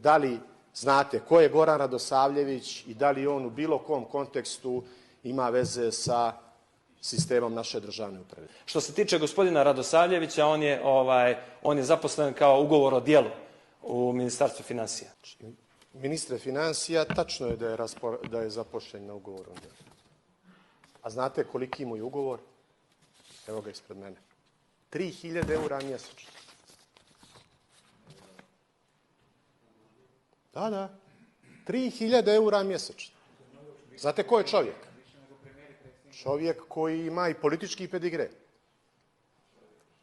da li znate ko je Goran Radosavljević i da li on u bilo kom kontekstu ima veze sa sistemom naše državne uprave. Što se tiče gospodina Radosavljevića, on je zaposlen kao ugovor o djelu u Ministarstvu finansija. Ministre finansija, tačno je da je zaposlen na ugovor o djelu. A znate koliki mu je ugovor? Evo ga ispred mene. 3.000 eura mjesečno. Da. 3.000 eura mjesečno. Znate ko je čovjek? Čovjek koji ima i politički pedigre.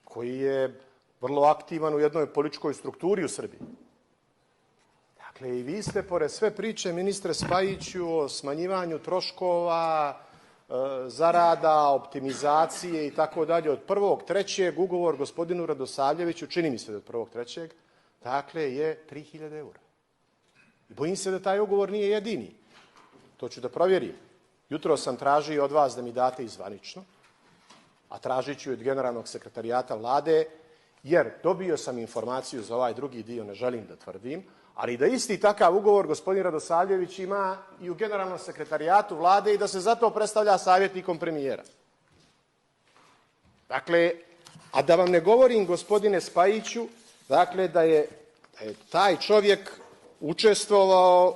Koji je vrlo aktivan u jednoj političkoj strukturi u Srbiji. Dakle, i vi ste, pored sve priče, ministre Spajiću, o smanjivanju troškova, zarada, optimizacije i tako dalje, od 1.3. ugovor gospodinu Radosavljeviću, čini mi se da od 1.3. dakle, je 3.000 eura. I bojim se da taj ugovor nije jedini. To ću da provjerim. Jutro sam tražio od vas da mi date i zvanično, a tražit ću od generalnog sekretarijata vlade, jer dobio sam informaciju za ovaj drugi dio, ne želim da tvrdim, ali da isti takav ugovor gospodin Radosavljević ima i u generalnom sekretarijatu vlade i da se zato predstavlja savjetnikom premijera. Dakle, a da vam ne govorim, gospodine Spajiću, dakle, da je taj čovjek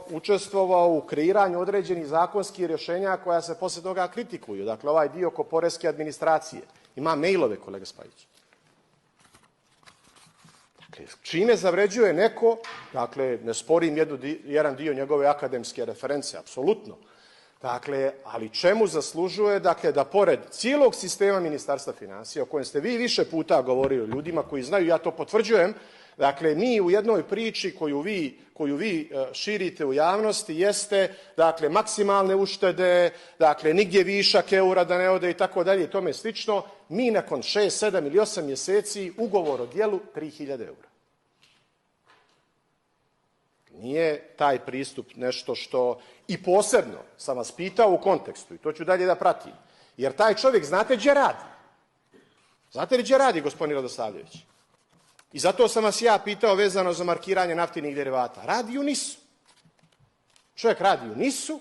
učestvovao u kreiranju određenih zakonskih rješenja koja se posle toga kritikuju. Dakle, ovaj dio oko poreske administracije. Ima mailove, kolega Spajić. Dakle, čime zavređuje neko, dakle, ne sporim jedan dio njegove akademske reference, apsolutno. Dakle, ali čemu zaslužuje, dakle, da pored cijelog sistema Ministarstva finansija, o kojem ste vi više puta govorili o ljudima koji znaju, ja to potvrđujem, dakle, mi u jednoj priči koju vi širite u javnosti jeste, dakle, maksimalne uštede, dakle, nigdje višak eura da ne ode i tako dalje i tome slično, mi nakon 6, 7 ili 8 mjeseci ugovor o djelu 3.000 eura. Nije taj pristup nešto što, i posebno sam vas pitao u kontekstu, i to ću dalje da pratim, jer taj čovjek, znate gdje radi? Znate li gdje radi, gospodin Radosavljević? I zato sam vas ja pitao vezano za markiranje naftnih derivata. Radi u NIS-u. Čovjek radi u NIS-u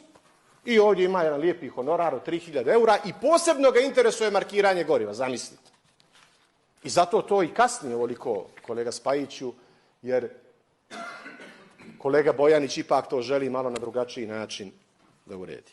i ovdje ima jedan lijepi honorar od 3.000 eura i posebno ga interesuje markiranje goriva, zamislite. I zato to i kasnije ovoliko, kolega Spajiću, jer kolega Bojanić ipak to želi malo na drugačiji način da uredi.